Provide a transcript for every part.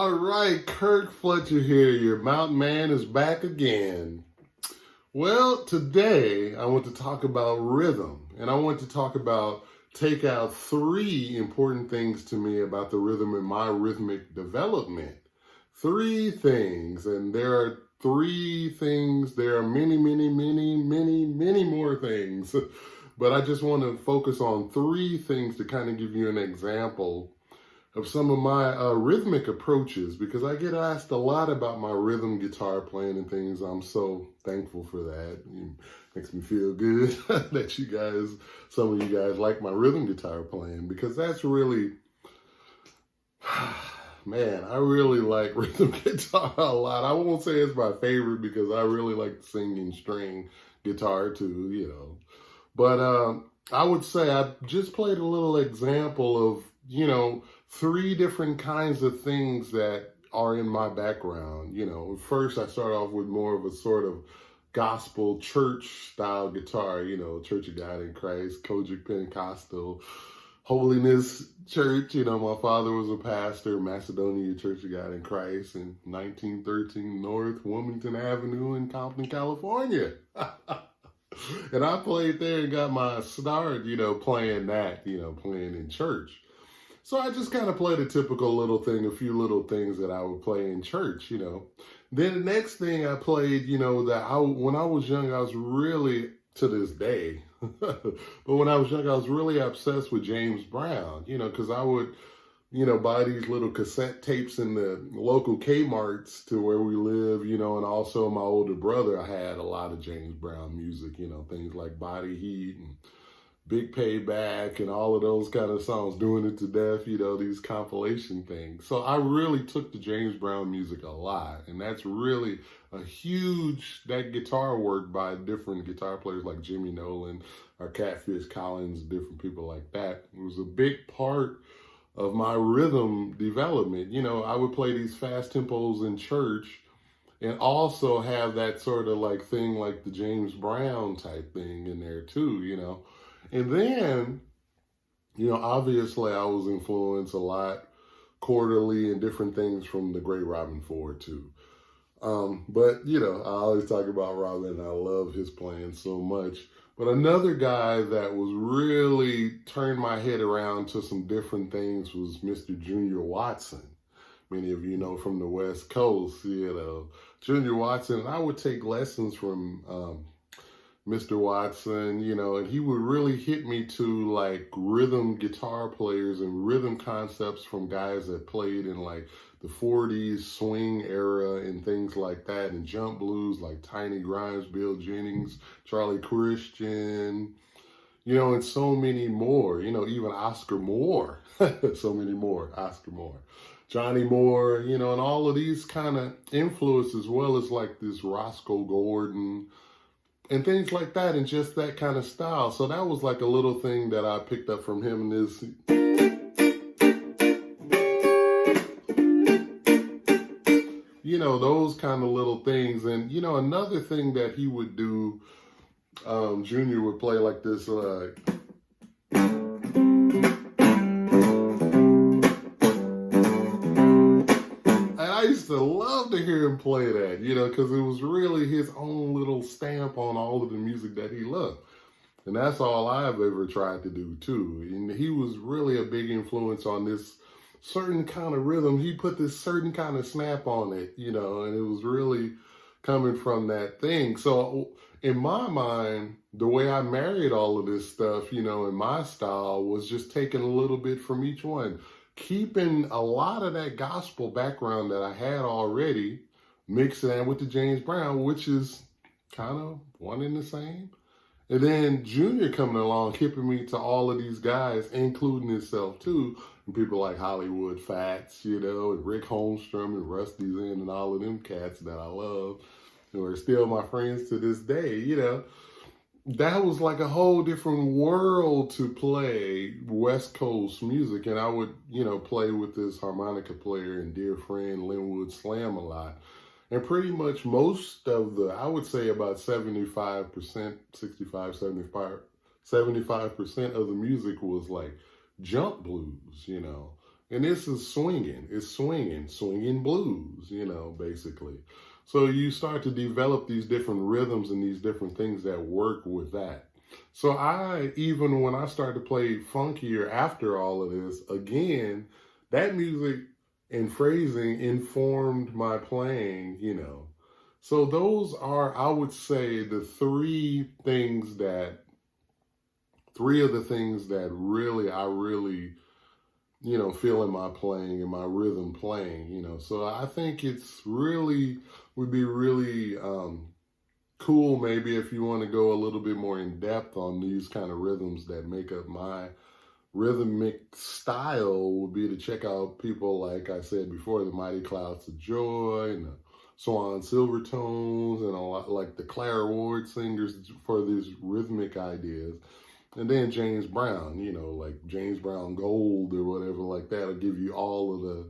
All right, Kirk Fletcher here. Your mountain man is back again. Well, today I want to talk about rhythm, and I want to take out three important things to me about the rhythm in my rhythmic development. Three things, and there are three things. There are many, many, many, many, many more things, but I just want to focus on three things to kind of give you an example of some of my rhythmic approaches, because I get asked a lot about my rhythm guitar playing and things. I'm so thankful for that. It makes me feel good that some of you guys like my rhythm guitar playing, because that's really, man, I really like rhythm guitar a lot. I won't say it's my favorite because I really like singing string guitar too, But I would say I just played a little example of, three different kinds of things that are in my background. First I start off with more of a sort of gospel church style guitar, Church of God in Christ, Kojic Pentecostal, Holiness Church. My father was a pastor, Macedonia Church of God in Christ in 1913 North Wilmington Avenue in Compton, California. And I played there and got my start, playing that, playing in church. So I just kind of played a typical little thing, a few little things that I would play in church, Then the next thing I played, when I was young, I was really, to this day, but when I was young, I was really obsessed with James Brown, because I would, buy these little cassette tapes in the local Kmart's to where we live, and also my older brother, I had a lot of James Brown music, things like Body Heat and Big Payback and all of those kind of songs, Doing It to Death, these compilation things. So I really took to James Brown music a lot. And that's really that guitar work by different guitar players like Jimmy Nolan or Catfish Collins, different people like that. It was a big part of my rhythm development. I would play these fast tempos in church and also have that sort of like thing like the James Brown type thing in there too, And then, obviously I was influenced a lot quarterly and different things from the great Robin Ford too. But, I always talk about Robin. I love his playing so much. But another guy that was really turned my head around to some different things was Mr. Junior Watson. Many of you know from the West Coast, Junior Watson. I would take lessons from Mr. Watson, and he would really hit me to like rhythm guitar players and rhythm concepts from guys that played in like the 40s swing era and things like that, and jump blues like Tiny Grimes, Bill Jennings, Charlie Christian, and so many more, even Oscar Moore, so many more, Oscar Moore, Johnny Moore, and all of these kind of influences, as well as like this Roscoe Gordon, and things like that, and just that kind of style. So that was like a little thing that I picked up from him. Those kind of little things. And, another thing that he would do, Junior would play like this, I used to love to hear him play that, because it was really his own little stamp on all of the music that he loved. And that's all I've ever tried to do too. And he was really a big influence on this certain kind of rhythm. He put this certain kind of snap on it, and it was really coming from that thing. So in my mind, the way I married all of this stuff, in my style was just taking a little bit from each one, keeping a lot of that gospel background that I had already, mixing that with the James Brown, which is kind of one and the same. And then Junior coming along, hipping me to all of these guys, including himself too, and people like Hollywood Fats, and Rick Holmstrom and Rusty Zen and all of them cats that I love, who are still my friends to this day, That was like a whole different world to play West Coast music. And I would, play with this harmonica player and dear friend Linwood Slam a lot. And pretty much most of I would say about 75%, 65, 75% of the music was like jump blues, And this is swinging. It's swinging blues, basically. So you start to develop these different rhythms and these different things that work with that. So even when I started to play funkier after all of this, again, that music and phrasing informed my playing. So those are, I would say, the three of the things that I really, feel in my playing and my rhythm playing. So I think would be really cool maybe if you want to go a little bit more in depth on these kind of rhythms that make up my rhythmic style, would be to check out people like I said before, the Mighty Clouds of Joy and the Swan Silvertones and a lot like the Clara Ward singers for these rhythmic ideas. And then James Brown, like James Brown Gold or whatever like that will give you all of the,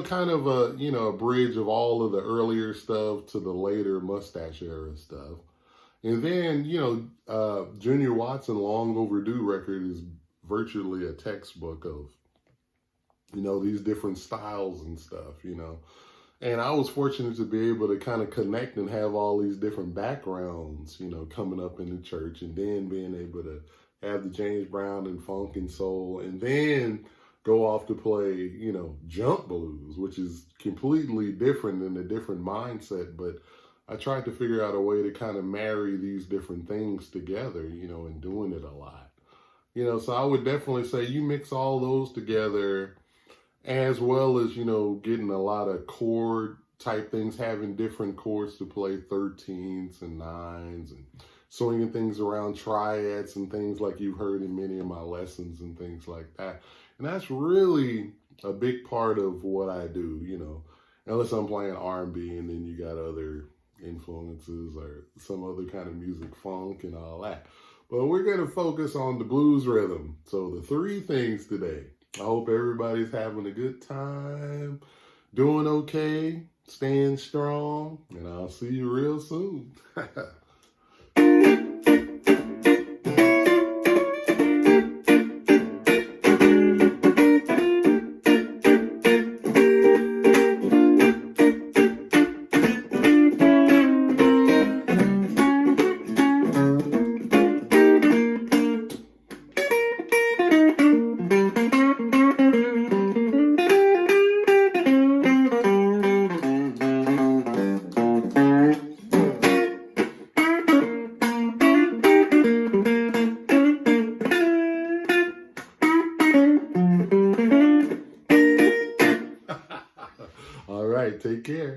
kind of a bridge of all of the earlier stuff to the later Mustache era stuff. And then, Junior Watson Long Overdue record is virtually a textbook of, these different styles and stuff. And I was fortunate to be able to kind of connect and have all these different backgrounds, coming up in the church, and then being able to have the James Brown and funk and soul, and then go off to play, jump blues, which is completely different and a different mindset. But I tried to figure out a way to kind of marry these different things together, and doing it a lot. So I would definitely say you mix all those together, as well as, getting a lot of chord type things, having different chords to play, 13ths and 9s, and swinging things around triads and things like you've heard in many of my lessons and things like that. And that's really a big part of what I do, unless I'm playing R&B and then you got other influences or some other kind of music, funk and all that. But we're going to focus on the blues rhythm. So the three things today. I hope everybody's having a good time, doing okay, staying strong, and I'll see you real soon. All right, take care.